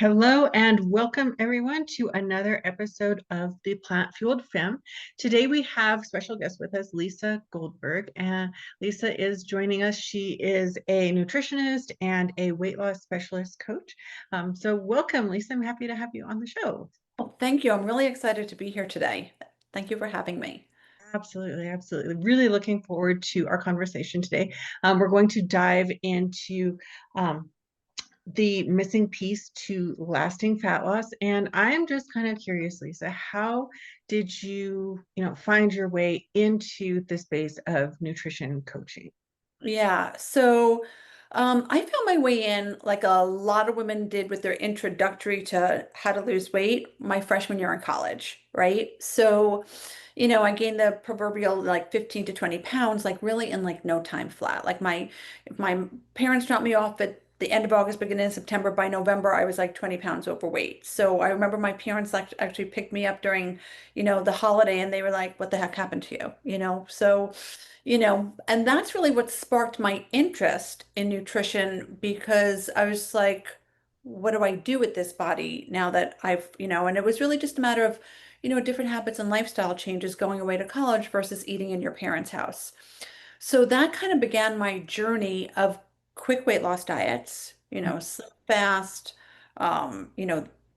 Hello and welcome everyone to another episode of the PlantFueled Femme. Today we have special guest with us, Lisa Goldberg, and Lisa is joining us. She is a nutritionist and a weight loss specialist coach. So welcome, Lisa. I'm happy to have you on the show. Well, thank you. I'm really excited to be here today. Thank you for having me. Absolutely, absolutely. Really looking forward to our conversation today. We're going to dive into um, the missing piece to lasting fat loss. And I'm just kind of curious, Lisa, how did you find your way into the space of nutrition coaching? I found my way in like a lot of women did with their introductory to how to lose weight my freshman year in college, right? I gained the proverbial like 15 to 20 pounds, like really in like no time flat. If my parents dropped me off at the end of August, beginning of September, by November, I was like 20 pounds overweight. So I remember my parents like actually picked me up during, the holiday and they were like, what the heck happened to you? And that's really what sparked my interest in nutrition because I was like, what do I do with this body now that and it was really just a matter of, different habits and lifestyle changes going away to college versus eating in your parents' house. So that kind of began my journey of quick weight loss diets, fast,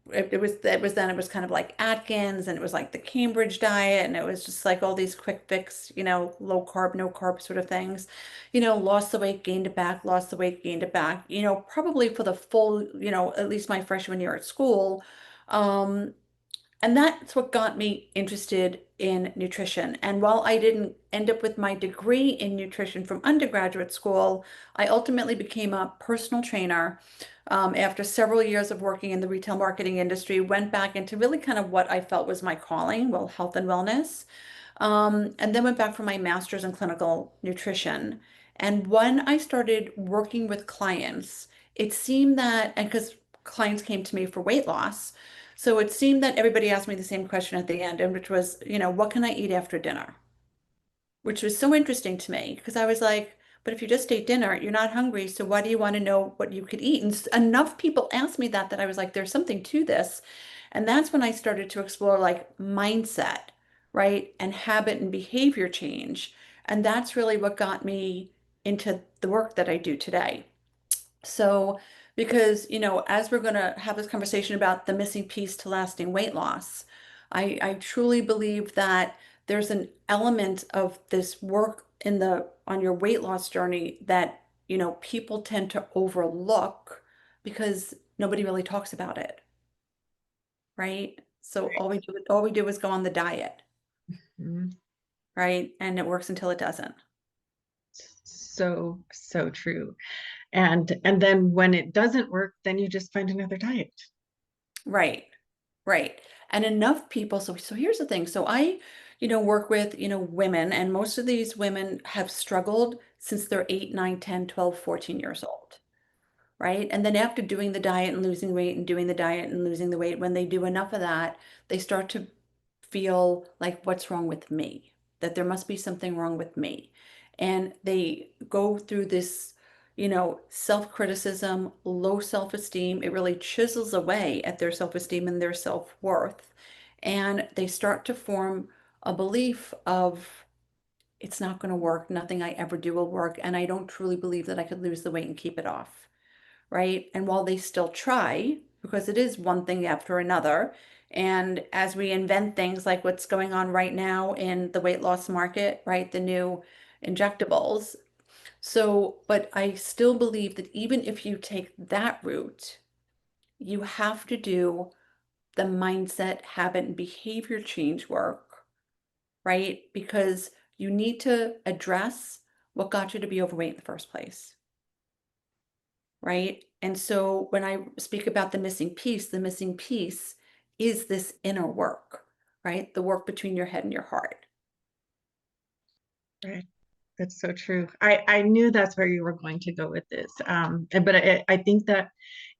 it was kind of like Atkins and it was like the Cambridge diet and it was just like all these quick fix, low carb, no carb sort of things. Lost the weight, gained it back, lost the weight, gained it back, probably for the full, at least my freshman year at school. Um, and that's what got me interested in nutrition. And while I didn't end up with my degree in nutrition from undergraduate school, I ultimately became a personal trainer after several years of working in the retail marketing industry, went back into really kind of what I felt was my calling, well, health and wellness, and then went back for my master's in clinical nutrition. And when I started working with clients, it seemed that, and because clients came to me for weight loss, so it seemed that everybody asked me the same question at the end, and which was, what can I eat after dinner? Which was so interesting to me because I was like, but if you just ate dinner, you're not hungry. So why do you want to know what you could eat? And enough people asked me that I was like, there's something to this. And that's when I started to explore like mindset, right? And habit and behavior change. And that's really what got me into the work that I do today. So, because, as we're going to have this conversation about the missing piece to lasting weight loss, I truly believe that there's an element of this work on your weight loss journey that, people tend to overlook because nobody really talks about it, right? So all we do is go on the diet, Mhm. right? And it works until it doesn't. So true. And then when it doesn't work, then you just find another diet. Right. Right. And enough people. So here's the thing. So I, work with, women, and most of these women have struggled since they're 8, 9, 10, 12, 14 years old. Right. And then after doing the diet and losing weight and doing the diet and losing the weight, when they do enough of that, they start to feel like, what's wrong with me? That there must be something wrong with me. And they go through this, self-criticism, low self-esteem. It really chisels away at their self-esteem and their self-worth. And they start to form a belief of, it's not going to work. Nothing I ever do will work. And I don't truly believe that I could lose the weight and keep it off, right? And while they still try, because it is one thing after another, and as we invent things like what's going on right now in the weight loss market, right? The new injectables. But I still believe that even if you take that route, you have to do the mindset, habit, and behavior change work, right? Because you need to address what got you to be overweight in the first place, right? And so when I speak about the missing piece is this inner work, right? The work between your head and your heart. Right. That's so true. I knew that's where you were going to go with this. But I think that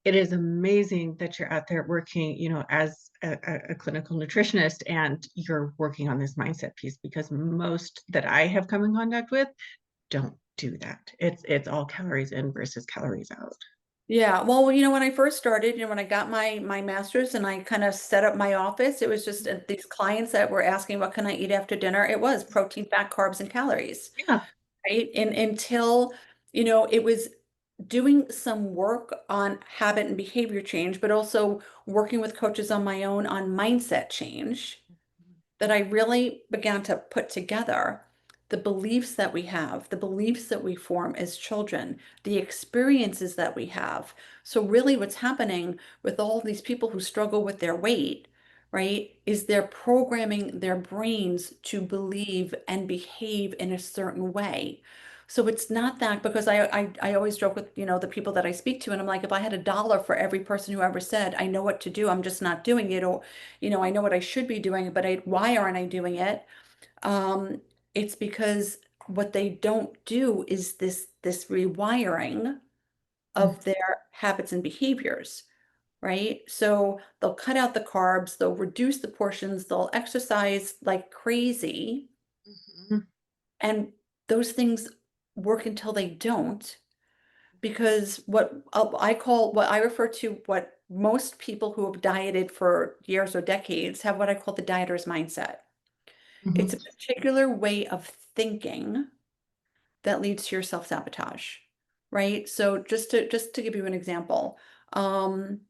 it is amazing that you're out there working, as a clinical nutritionist and you're working on this mindset piece because most that I have come in contact with don't do that. It's all calories in versus calories out. Yeah, well, when I first started, when I got my master's and I kind of set up my office, it was just these clients that were asking, what can I eat after dinner? It was protein, fat, carbs, and calories, Yeah. right? And until, it was doing some work on habit and behavior change, but also working with coaches on my own on mindset change that I really began to put together the beliefs that we have, the beliefs that we form as children, the experiences that we have. So, really, what's happening with all these people who struggle with their weight, right, is they're programming their brains to believe and behave in a certain way. So it's not that because I always joke with the people that I speak to and I'm like if I had $1 for every person who ever said I know what to do I'm just not doing it or I know what I should be doing, but why aren't I doing it? Um, it's because what they don't do is this rewiring Mhm. of their habits and behaviors, right? So they'll cut out the carbs, they'll reduce the portions, they'll exercise like crazy, Mhm. and those things work until they don't. Because what I refer to what most people who have dieted for years or decades have what I call the dieter's mindset. It's Mhm. a particular way of thinking that leads to your self-sabotage, right? So just to give you an example, um,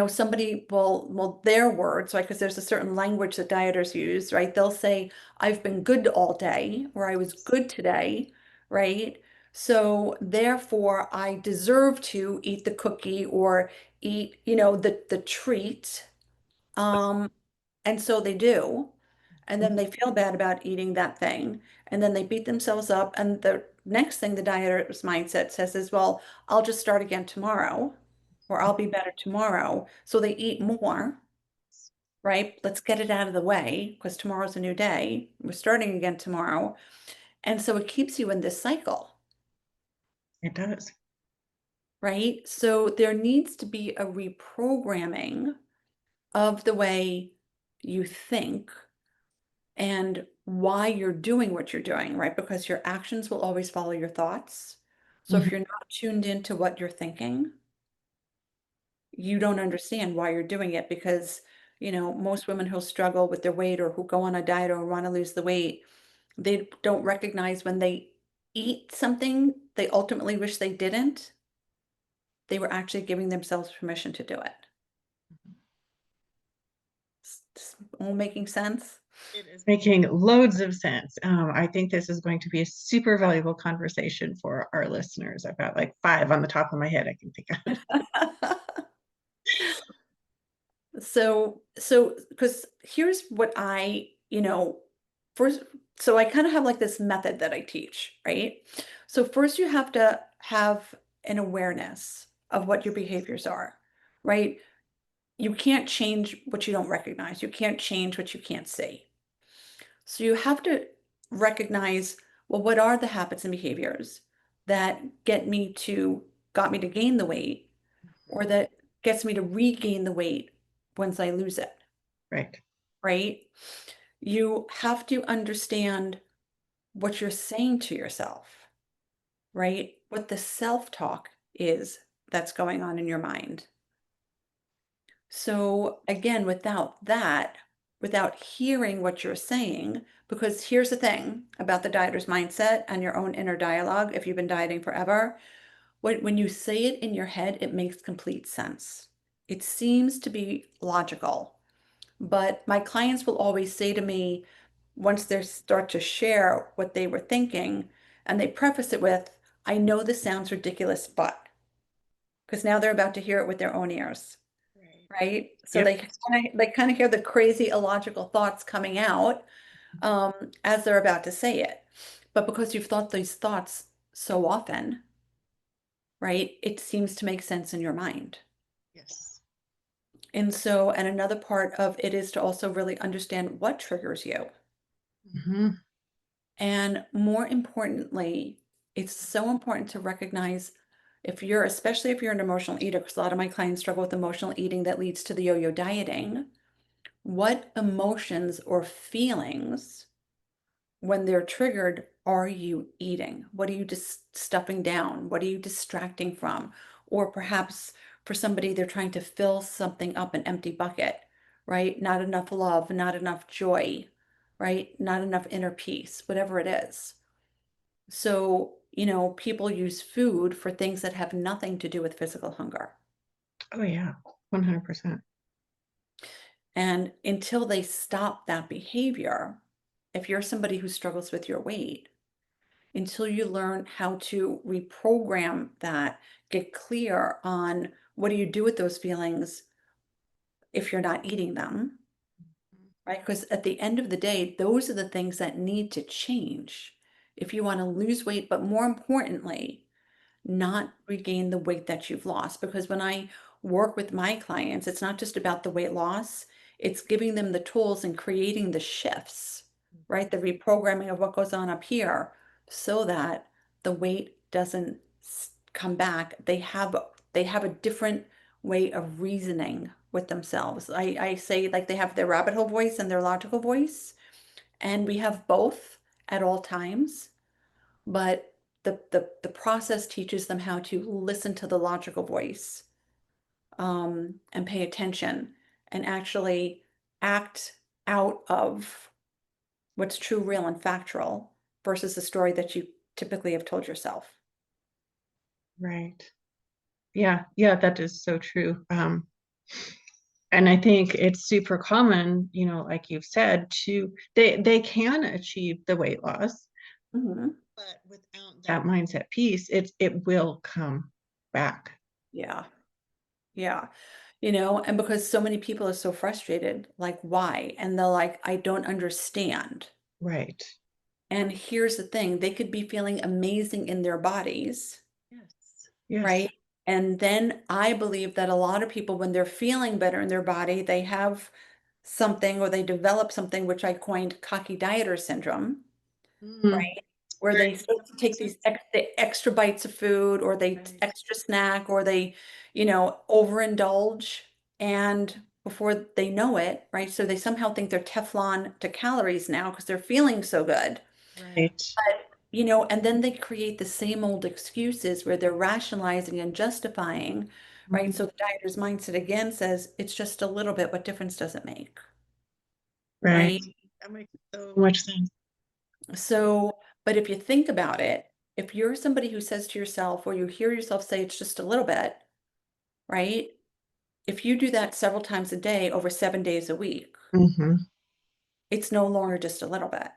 somebody will their words, right? Because there's a certain language that dieters use, right? They'll say, I've been good all day, or I was good today, right? So therefore, I deserve to eat the cookie or eat, the treat. Um, and so they do. And then they feel bad about eating that thing. And then they beat themselves up. And the next thing the dieter's mindset says is, well, I'll just start again tomorrow, or I'll be better tomorrow. So they eat more, right? Let's get it out of the way because tomorrow's a new day. We're starting again tomorrow. And so it keeps you in this cycle, It does. right? So there needs to be a reprogramming of the way you think and why you're doing what you're doing, right? Because your actions will always follow your thoughts. So Mhm. if you're not tuned into what you're thinking, you don't understand why you're doing it because, most women who struggle with their weight or who go on a diet or want to lose the weight, they don't recognize when they eat something they ultimately wish they didn't, they were actually giving themselves permission to do it. It's all making sense? It is making loads of sense. I think this is going to be a super valuable conversation for our listeners. I've got like five on the top of my head I can think of. Because here's what first, so I kind of have like this method that I teach, right? So first you have to have an awareness of what your behaviors are, right? You can't change what you don't recognize. You can't change what you can't see. So you have to recognize, well, what are the habits and behaviors that got me to gain the weight or that gets me to regain the weight once I lose it, Right. right? You have to understand what you're saying to yourself, right? What the self-talk is that's going on in your mind. So again, without that, without hearing what you're saying, because here's the thing about the dieter's mindset and your own inner dialogue, if you've been dieting forever, when you say it in your head, it makes complete sense. It seems to be logical. But my clients will always say to me, once they start to share what they were thinking, and they preface it with, I know this sounds ridiculous, but, because now they're about to hear it with their own ears, Right. right? So Yep. they kind of hear the crazy illogical thoughts coming out as they're about to say it. But because you've thought these thoughts so often, right, it seems to make sense in your mind. Yes. And another part of it is to also really understand what triggers you. Mhm. And more importantly, it's so important to recognize especially if you're an emotional eater, because a lot of my clients struggle with emotional eating that leads to the yo-yo dieting, what emotions or feelings, when they're triggered, are you eating? What are you just stuffing down? What are you distracting from? or perhaps for somebody, they're trying to fill something up, an empty bucket, right? Not enough love, not enough joy, right? Not enough inner peace, whatever it is. So, people use food for things that have nothing to do with physical hunger. Oh yeah, 100%. And until they stop that behavior, if you're somebody who struggles with your weight, until you learn how to reprogram that, get clear on what do you do with those feelings if you're not eating them, right? Because at the end of the day, those are the things that need to change if you want to lose weight, but more importantly, not regain the weight that you've lost. Because when I work with my clients, it's not just about the weight loss, it's giving them the tools and creating the shifts, right? The reprogramming of what goes on up here so that the weight doesn't come back. They have a different way of reasoning with themselves. I say like they have their rabbit hole voice and their logical voice, and we have both at all times. But the process teaches them how to listen to the logical voice, and pay attention and actually act out of what's true, real, and factual versus the story that you typically have told yourself. Right. Yeah, yeah, that is so true. And I think it's super common, like you've said, they can achieve the weight loss, Mhm. but without that mindset piece, it will come back. Yeah, yeah. And because so many people are so frustrated, like, why? And they're like, I don't understand. Right. And here's the thing, they could be feeling amazing in their bodies, Yes. Yes. right? And then I believe that a lot of people, when they're feeling better in their body, they have something or they develop something which I coined cocky dieter syndrome, Mm, right? Where very they start to take these extra bites of food or they right. extra snack or they, overindulge, and before they know it, right? So they somehow think they're Teflon to calories now because they're feeling so good. Right. And then they create the same old excuses where they're rationalizing and justifying, right? Mhm. So the dieter's mindset again says it's just a little bit, what difference does it make, Right. right? That makes so much sense. So, but if you think about it, if you're somebody who says to yourself, or you hear yourself say it's just a little bit, right? If you do that several times a day over 7 days a week, Hmm. it's no longer just a little bit,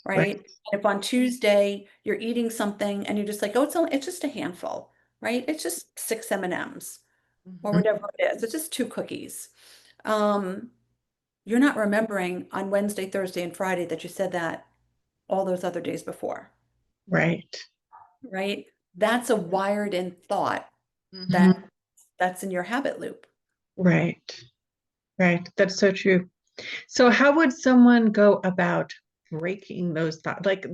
Right. right? And if on Tuesday you're eating something and you're just like, oh, it's just a handful, right? It's just 6 M&Ms or Hmm. whatever it is. It's just 2 cookies. Um, you're not remembering on Wednesday, Thursday, and Friday that you said that all those other days before, Right. right? That's a wired in thought Hmm. that's in your habit loop. Right. Right. That's so true. So how would someone go about breaking those thoughts? Like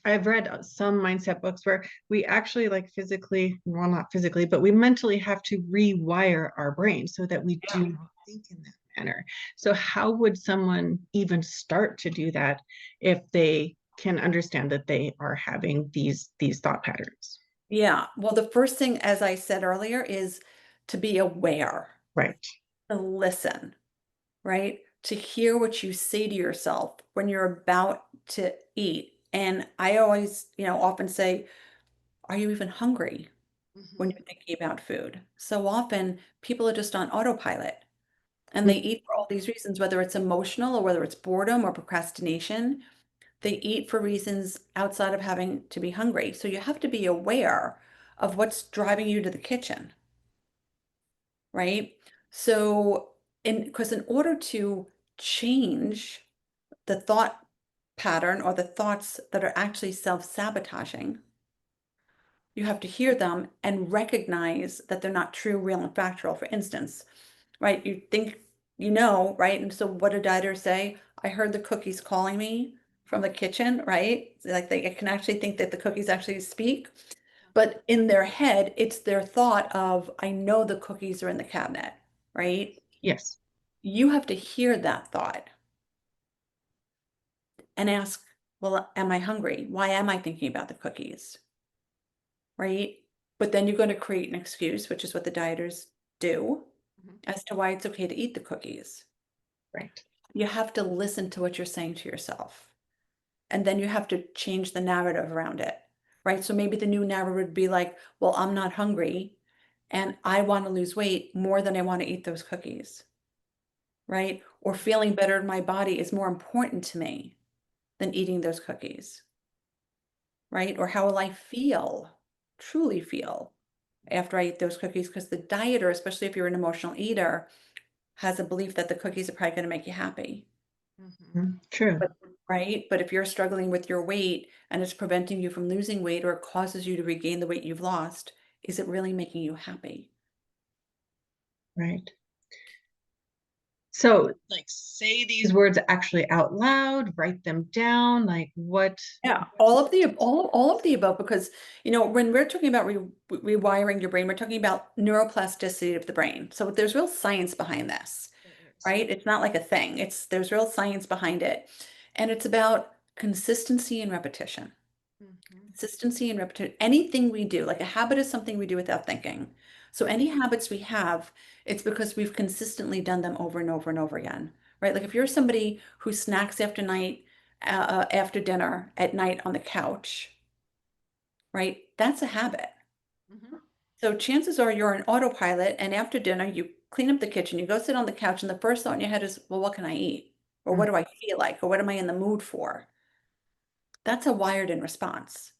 I've read some mindset books where we actually like physically, well, not physically, but we mentally have to rewire our brain so that we do not think in that manner. So how would someone even start to do that if they can understand that they are having these thought patterns? Yeah. Well, the first thing, as I said earlier, is to be aware, Right. to listen, right? To hear what you say to yourself when you're about to eat. And I always, often say, are you even hungry when Mhm. you're thinking about food? So often people are just on autopilot and they eat for all these reasons, whether it's emotional or whether it's boredom or procrastination. They eat for reasons outside of having to be hungry. So you have to be aware of what's driving you to the kitchen, right? So, because in order to change the thought pattern or the thoughts that are actually self-sabotaging, you have to hear them and recognize that they're not true, real, and factual. For instance, right? You think right? And so what did dieters say? I heard the cookies calling me from the kitchen, right? Like they can actually think that the cookies actually speak, but in their head, it's their thought of, I know the cookies are in the cabinet, right? Yes. You have to hear that thought and ask, well, am I hungry? Why am I thinking about the cookies? Right? But then you're going to create an excuse, which is what the dieters do, Mhm. as to why it's okay to eat the cookies. Right. You have to listen to what you're saying to yourself. And then you have to change the narrative around it, right? So maybe the new narrative would be like, well, I'm not hungry and I want to lose weight more than I want to eat those cookies, right? Or feeling better in my body is more important to me than eating those cookies, right? Or how will I feel, truly feel after I eat those cookies? Because the dieter, especially if you're an emotional eater, has a belief that the cookies are probably going to make you happy. True. But right? But if you're struggling with your weight and it's preventing you from losing weight or it causes you to regain the weight you've lost, is it really making you happy? Right. So, like, say these words actually out loud, write them down, like Yeah, what's all of the above, because when we're talking about rewiring your brain, we're talking about neuroplasticity of the brain. So there's real science behind this, there is. right? It's not like a thing. There's real science behind it. And it's about consistency and repetition. Mhm. Consistency and repetition. Anything we do, like a habit is something we do without thinking. So any habits we have, it's because we've consistently done them over and over and over again, right? Like if you're somebody who snacks after dinner at night on the couch, right? That's a habit. Mhm. So chances are you're on autopilot, and after dinner you clean up the kitchen, you go sit on the couch, and the first thought in your head is, well, what can I eat? Or what Mhm. do I feel like? Or what am I in the mood for? That's a wired in response.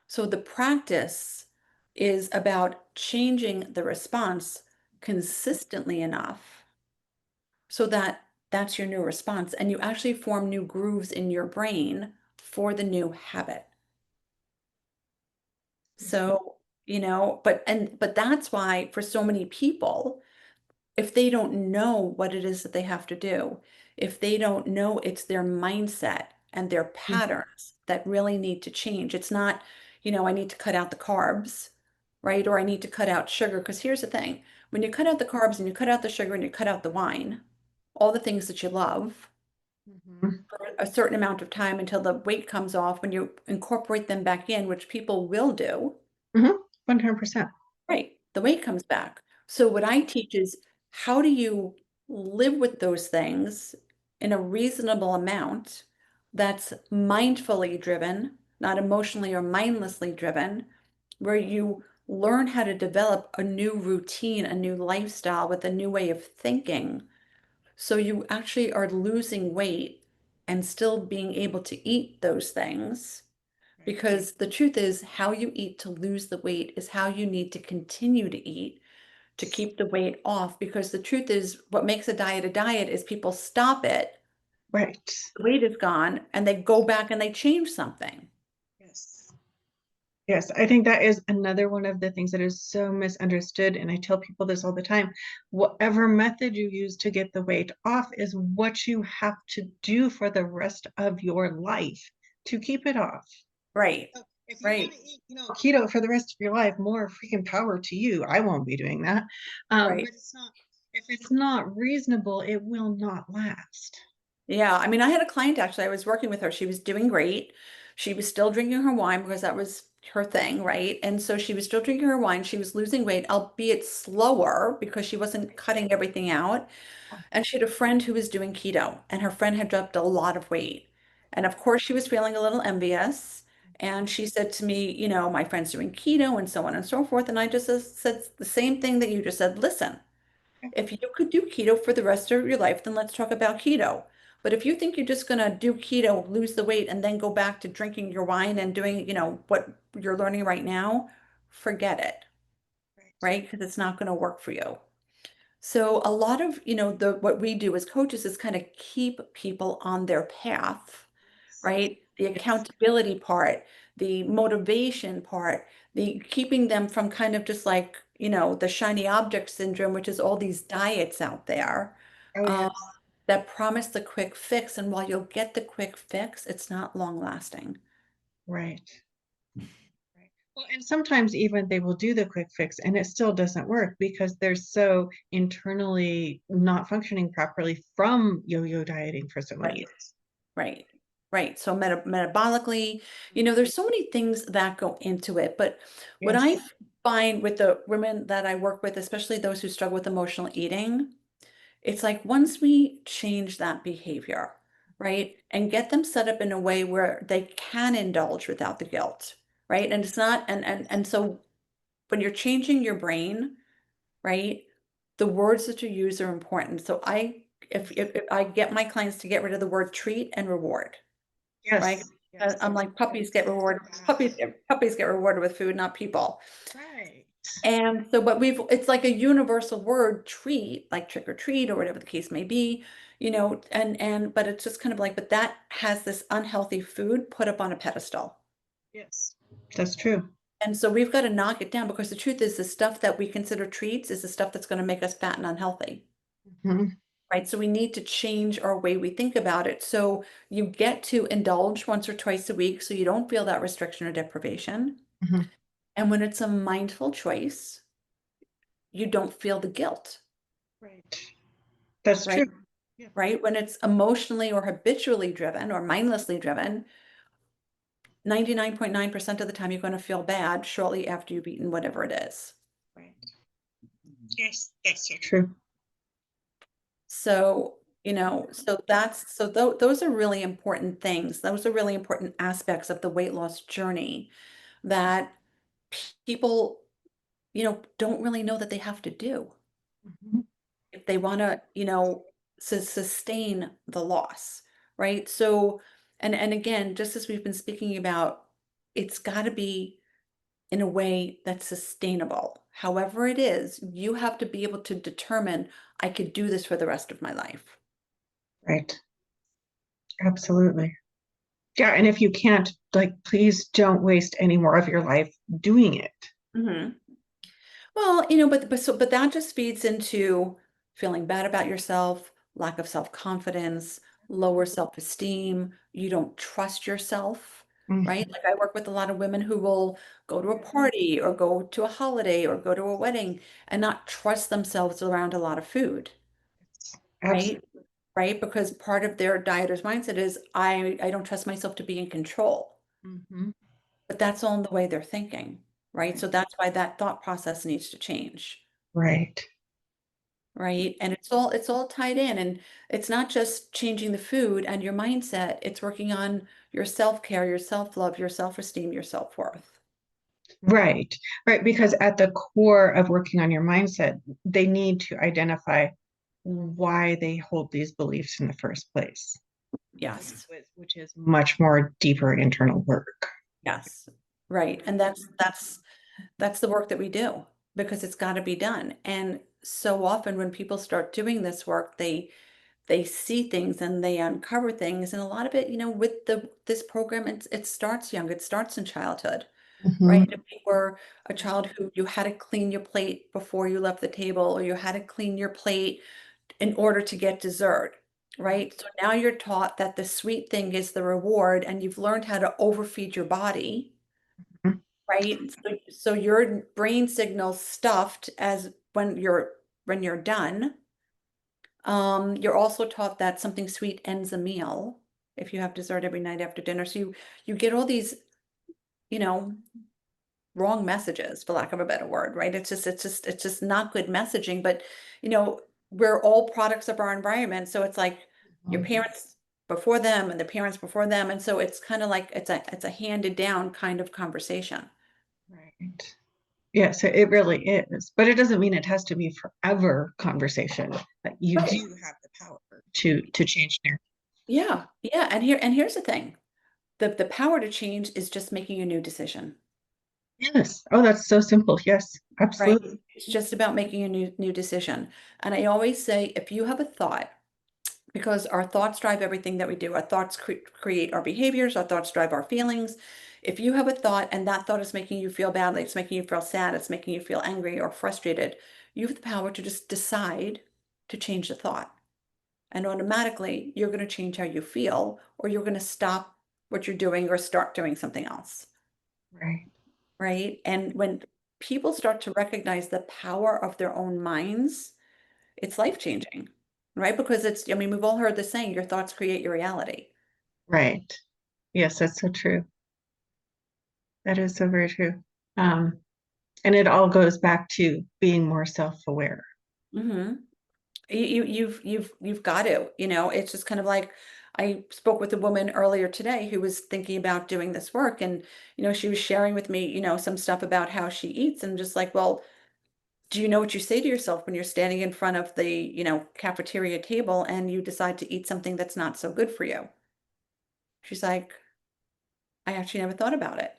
So the practice is about changing the response consistently enough so that that's your new response. And you actually form new grooves in your brain for the new habit. So, but that's why for so many people, if they don't know what it is that they have to do, if they don't know it's their mindset and their Mhm. patterns that really need to change, it's not, I need to cut out the carbs, right? Or I need to cut out sugar. Because here's the thing, when you cut out the carbs and you cut out the sugar and you cut out the wine, all the things that you love Mhm. for a certain amount of time until the weight comes off, when you incorporate them back in, which people will do, Mhm. 100%. right, the weight comes back. So what I teach is, how do you live with those things in a reasonable amount that's mindfully driven, not emotionally or mindlessly driven, where you learn how to develop a new routine, a new lifestyle with a new way of thinking. So you actually are losing weight and still being able to eat those things, Right. because the truth is, how you eat to lose the weight is how you need to continue to eat to keep the weight off. Because the truth is, what makes a diet is people stop it, Right. the weight is gone, and they go back and they change something. Yes. Yes, I think that is another one of the things that is so misunderstood. And I tell people this all the time. Whatever method you use to get the weight off is what you have to do for the rest of your life to keep it off. Right, So if you want right, to eat, keto for the rest of your life, more freaking power to you. I won't be doing that. right. But if it's not reasonable, it will not last. Yeah, I mean, I had a client actually, I was working with her. She was doing great. She was still drinking her wine because that was her thing, right? And so she was still drinking her wine. She was losing weight, albeit slower because she wasn't cutting everything out. And she had a friend who was doing keto, and her friend had dropped a lot of weight. And of course, she was feeling a little envious. And she said to me, my friend's doing keto and so on and so forth. And I just said the same thing that you just said. Listen, if you could do keto for the rest of your life, then let's talk about keto. But if you think you're just going to do keto, lose the weight, and then go back to drinking your wine and doing, what you're learning right now, forget it, Right. right? Because it's not going to work for you. So a lot of, the what we do as coaches is kind of keep people on their path, right? The Yes. accountability part, the motivation part, the keeping them from kind of just like, the shiny object syndrome, which is all these diets out there, Oh, um, yes. that promise the quick fix. And while you'll get the quick fix, it's not long lasting. Right. Right. Well, and sometimes even they will do the quick fix and it still doesn't work because they're so internally not functioning properly from yo-yo dieting for so many Right, years. right, right? So metabolically, there's so many things that go into it. But what I Yes. find with the women that I work with, especially those who struggle with emotional eating, it's like once we change that behavior, right, and get them set up in a way where they can indulge without the guilt, right? And it's not, and so when you're changing your brain, right, the words that you use are important. So if I get my clients to get rid of the word treat and reward, right? Yes. Yes. I'm like puppies get rewarded with food, not people. Right. And so, but it's like a universal word, treat, like trick or treat or whatever the case may be, but it's just kind of like, but that has this unhealthy food put up on a pedestal. Yes. That's true. And so we've got to knock it down because the truth is the stuff that we consider treats is the stuff that's going to make us fat and unhealthy. Mhm. Right. So we need to change our way we think about it. So you get to indulge once or twice a week so you don't feel that restriction or deprivation. Mhm. And when it's a mindful choice, you don't feel the guilt, Right. That's right? true. Yeah. Right? When it's emotionally or habitually driven or mindlessly driven, 99.9% of the time you're going to feel bad shortly after you've eaten whatever it is. Right. Yes, that's so true. So, those are really important things. Those are really important aspects of the weight loss journey that people, don't really know that they have to do Mhm. if they want to, sustain the loss, right? So, and again, just as we've been speaking about, it's got to be in a way that's sustainable. However it is, you have to be able to determine, I could do this for the rest of my life. Right. Absolutely. Yeah, and if you can't, like, please don't waste any more of your life doing it. Mhm. Well, but that just feeds into feeling bad about yourself, lack of self-confidence, lower self-esteem. You don't trust yourself, right? Mhm. Like I work with a lot of women who will go to a party or go to a holiday or go to a wedding and not trust themselves around a lot of food, right? Absolutely. Right? Because part of their dieter's mindset is I don't trust myself to be in control. Hmm. But that's all in the way they're thinking, right? Right. So that's why that thought process needs to change. Right. Right. And it's all tied in. And it's not just changing the food and your mindset, it's working on your self-care, your self-love, your self-esteem, your self-worth. Right. Right. Because at the core of working on your mindset, they need to identify why they hold these beliefs in the first place, Yes. which is much more deeper internal work. Yes. Right. And that's the work that we do because it's got to be done. And so often when people start doing this work, they see things and they uncover things. And a lot of it, with this program, it starts young. It starts in childhood. Hmm. Right? If you were a child who you had to clean your plate before you left the table, or you had to clean your plate in order to get dessert, right? So now you're taught that the sweet thing is the reward, and you've learned how to overfeed your body, right? So your brain signals stuffed as when you're done. You're also taught that something sweet ends a meal if you have dessert every night after dinner. So you get all these, you know, wrong messages, for lack of a better word, right? It's just not good messaging, but we're all products of our environment. So it's like your parents before them and the parents before them. And so it's kind of like it's a handed down kind of conversation. Right. Yeah, so it really is. But it doesn't mean it has to be forever conversation. That you Right. do have the power to change narrative. Yeah. Yeah. And here's the thing. The power to change is just making a new decision. Yes. Oh, that's so simple. Yes, Right. absolutely. It's just about making a new decision. And I always say if you have a thought, because our thoughts drive everything that we do. Our thoughts create our behaviors, our thoughts drive our feelings. If you have a thought and that thought is making you feel badly, it's making you feel sad, it's making you feel angry or frustrated, you have the power to just decide to change the thought. And automatically, you're going to change how you feel, or you're going to stop what you're doing or start doing something else. Right. Right. And when people start to recognize the power of their own minds, it's life changing, right? Because I mean, we've all heard the saying, your thoughts create your reality. Right. Yes, that's so true. That is so very true. Um, and it all goes back to being more self-aware. Hmm. You've got to, it's just kind of like I spoke with a woman earlier today who was thinking about doing this work, and she was sharing with me, some stuff about how she eats, and just like, well, do you know what you say to yourself when you're standing in front of the, cafeteria table and you decide to eat something that's not so good for you? She's like, I actually never thought about it.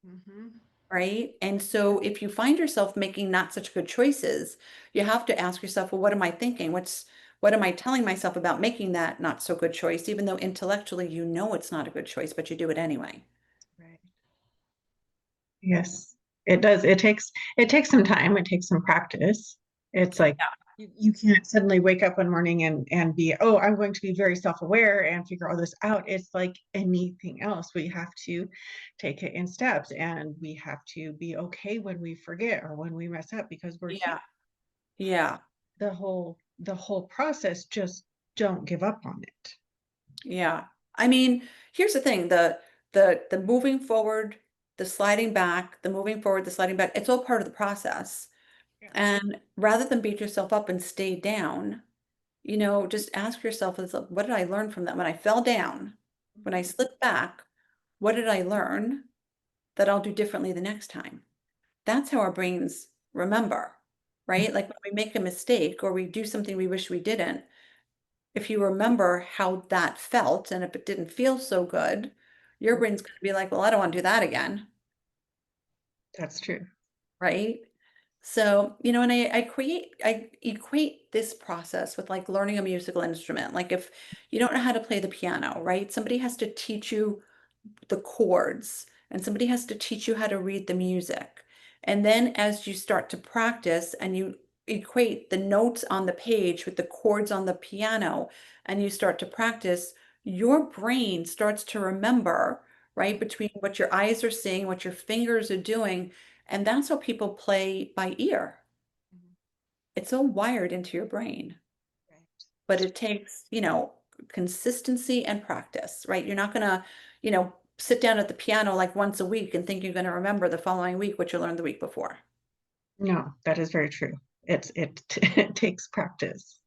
Hmm. Right. And so if you find yourself making not such good choices, you have to ask yourself, well, what am I thinking? What am I telling myself about making that not so good choice, even though intellectually you know it's not a good choice, but you do it anyway. Right. Yes, it does. It takes some time. It takes some practice. It's like Yeah. you can't suddenly wake up one morning and be, oh, I'm going to be very self-aware and figure all this out. It's like anything else. We have to take it in steps, and we have to be okay when we forget or when we mess up because we're Yeah. human. Yeah. The whole process, just don't give up on it. Yeah. I mean, here's the thing, the moving forward, the sliding back, the moving forward, the sliding back, it's all part of the process. Yeah. And rather than beat yourself up and stay down, just ask yourself, what did I learn from that? When I fell down, when I Mhm. slipped back, what did I learn that I'll do differently the next time? That's how our brains remember, right? Like when we make a mistake or we do something we wish we didn't, if you remember how that felt and if it didn't feel so good, your brain's going to be like, well, I don't want to do that again, That's true. right? So, and I equate this process with like learning a musical instrument. Like if you don't know how to play the piano, right? Somebody has to teach you the chords and somebody has to teach you how to read the music. And then as you start to practice and you equate the notes on the page with the chords on the piano and you start to practice, your brain starts to remember, right, between what your eyes are seeing, what your fingers are doing. And that's how people play by ear. Mhm. It's all wired into your brain, Right. but it takes, consistency and practice, right? You're not gonna, sit down at the piano like once a week and think you're gonna remember the following week what you learned the week before, No, that is very true. It takes practice.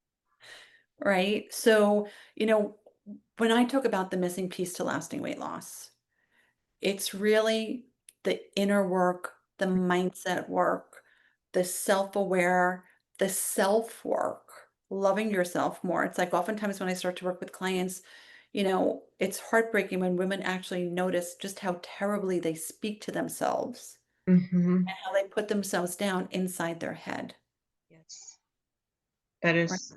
right? So, when I talk about the missing piece to lasting weight loss, it's really the inner work, the mindset work, the self-aware, the self-work, loving yourself more. It's like oftentimes when I start to work with clients, it's heartbreaking when women actually notice just how terribly they speak to themselves Hmm. and how they put themselves down inside their head. Yes, that Right? is.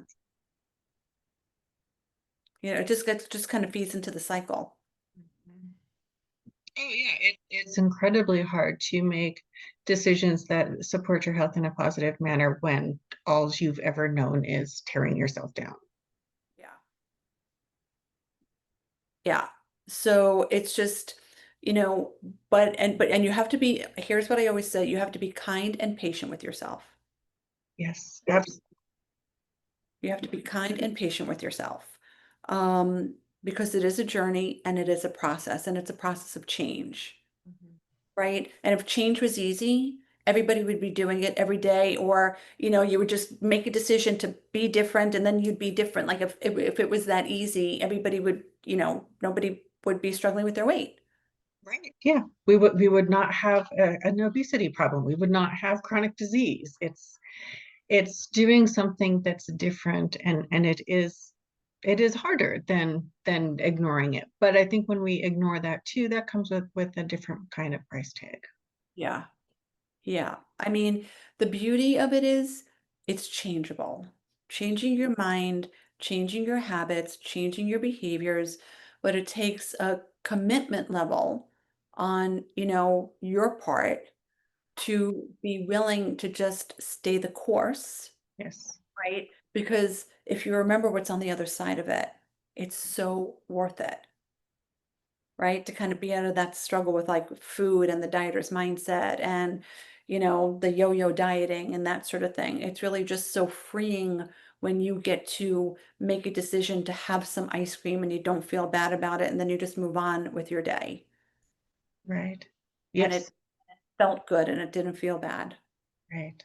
It just kind of feeds into the cycle. Mhm. Oh yeah, it's incredibly hard to make decisions that support your health in a positive manner when all you've ever known is tearing yourself down. Yeah. Yeah. So it's just, you know, but you have to be, here's what I always say, you have to be kind and patient with yourself. Yes, absolutely. You have to be kind and patient with yourself. Um, because it is a journey and it is a process and it's a process of change, right? And if change was easy, everybody would be doing it every day, or, you would just make a decision to be different and then you'd be different. Like if it was that easy, everybody would, nobody would be struggling with their weight. Right. Yeah, we would not have an obesity problem. We would not have chronic disease. It's doing something that's different, and it is harder than ignoring it. But I think when we ignore that too, that comes with a different kind of price tag. Yeah. Yeah. I mean, the beauty of it is it's changeable. Changing your mind, changing your habits, changing your behaviors, but it takes a commitment level on, your part to be willing to just stay the course, Yes. right? Because if you remember what's on the other side of it, it's so worth it, right? To kind of be out of that struggle with like food and the dieter's mindset and, the yo-yo dieting and that sort of thing. It's really just so freeing when you get to make a decision to have some ice cream and you don't feel bad about it, and then you just move on with your day. Right. And Yes. it felt good and it didn't feel bad. Right.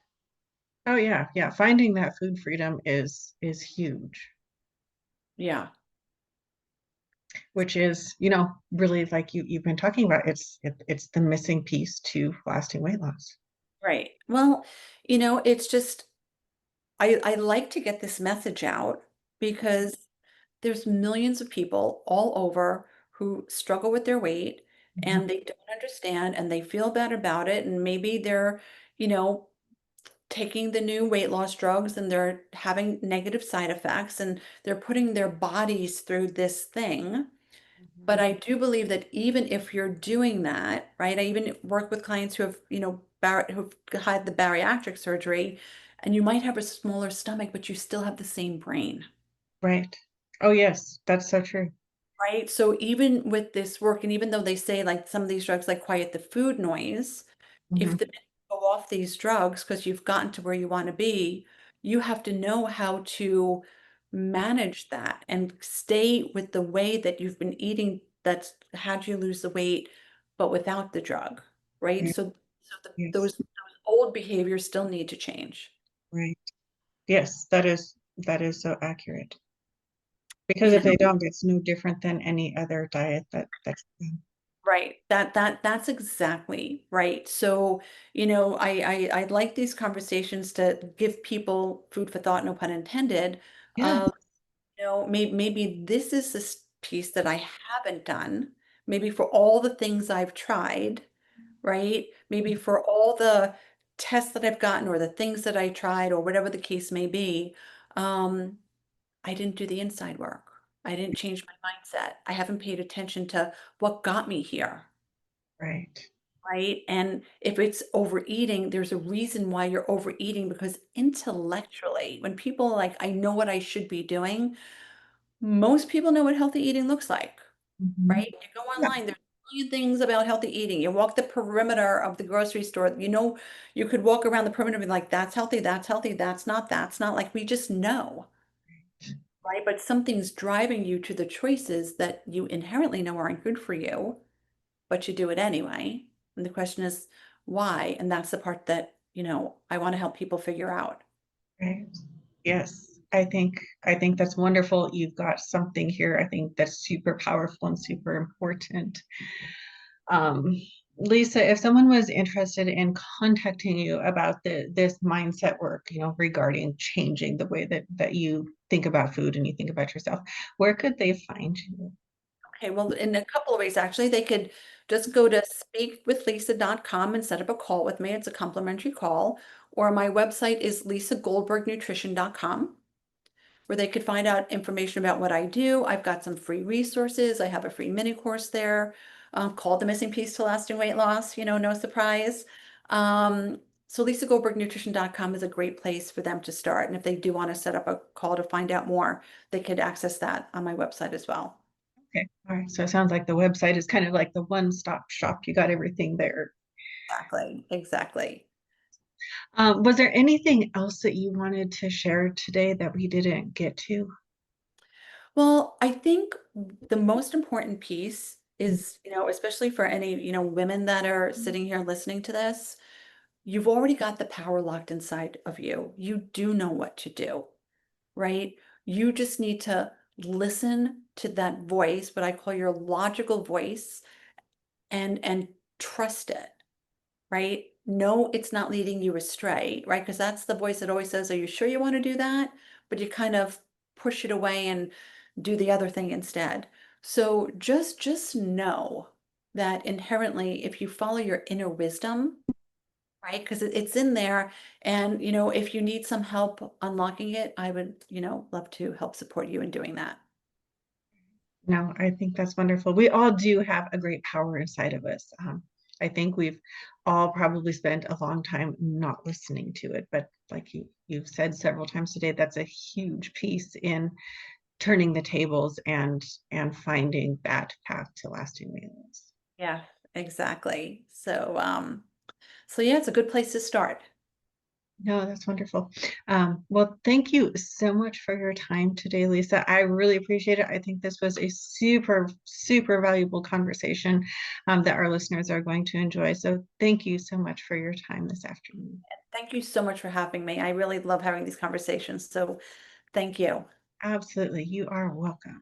Oh yeah. Yeah. Finding that food freedom is huge, Yeah, which is, you know, really like you've been talking about. It's the missing piece to lasting weight loss. right. Well, it's just I like to get this message out because there's millions of people all over who struggle with their weight Mhm. and they don't understand and they feel bad about it. And maybe they're, you know, taking the new weight loss drugs and they're having negative side effects and they're putting their bodies through this thing. But Mhm. I do believe that even if you're doing that, right? I even work with clients who have, who've had the bariatric surgery, and you might have a smaller stomach, but you still have the same brain, Right. Oh yes, that's so true. right? So even with this work, and even though they say like some of these drugs like quiet the food noise, if Mhm. the minute you go off these drugs because you've gotten to where you want to be, you have to know how to manage that and stay with the way that you've been eating that's had you lose the weight, but without the drug, right? Right. So Yes. those old behaviors still need to change. Right. Yes, that is so accurate. Because You if know, they don't, it's no different than any other diet that's right. That's exactly right. So, I like these conversations to give people food for thought, no pun intended. yeah. Maybe this is this piece that I haven't done. Maybe for all the things I've tried, right? Maybe for all the tests that I've gotten or the things that I tried or whatever the case may be, um, I didn't do the inside work. I didn't change my mindset. I haven't paid attention to what got me here, Right. right? And if it's overeating, there's a reason why you're overeating because intellectually, when people are like, I know what I should be doing, most people know what healthy eating looks like, Mhm. right? You go Yeah. online, there's a million things about healthy eating. You walk the perimeter of the grocery store, you could walk around the perimeter and be like, that's healthy, that's not. Like we just know, right? But something's driving you to the choices that you inherently know aren't good for you, but you do it anyway. And the question is, why? And that's the part that, I want to help people figure out. Right. Yes. I think that's wonderful. You've got something here. I think that's super powerful and super important. Um, Lisa, if someone was interested in contacting you about this mindset work, you know, regarding changing the way that you think about food and you think about yourself, where could they find you? Okay, well, in a couple of ways, actually, they could just go to speakwithlisa.com and set up a call with me. It's a complimentary call. Or my website is lisagoldbergnutrition.com, where they could find out information about what I do. I've got some free resources. I have a free mini course there called The Missing Piece to Lasting Weight Loss, no surprise. So lisagoldbergnutrition.com is a great place for them to start. And if they do want to set up a call to find out more, they could access that on my website as well. Okay. All right. So it sounds like the website is kind of like the one-stop shop. You got everything there. Exactly, exactly. Was there anything else that you wanted to share today that we didn't get to? Well, I think the most important piece is, especially for any, women that are sitting here listening to this, you've already got the power locked inside of you. You do know what to do, right? You just need to listen to that voice, what I call your logical voice, and trust it, right? No, it's not leading you astray, right? Because that's the voice that always says, are you sure you want to do that? But you kind of push it away and do the other thing instead. So just know that inherently, if you follow your inner wisdom, right? Because it's in there. And, if you need some help unlocking it, I would, love to help support you in doing that. No, I think that's wonderful. We all do have a great power inside of us. I think we've all probably spent a long time not listening to it, but like you've said several times today, that's a huge piece in turning the tables and finding that path to lasting weight loss. Yeah, exactly. So yeah, it's a good place to start. No, that's wonderful. Well, thank you so much for your time today, Lisa. I really appreciate it. I think this was a super, super valuable conversation that our listeners are going to enjoy. So thank you so much for your time this afternoon. Thank you so much for having me. I really love having these conversations. So thank you. Absolutely. You are welcome.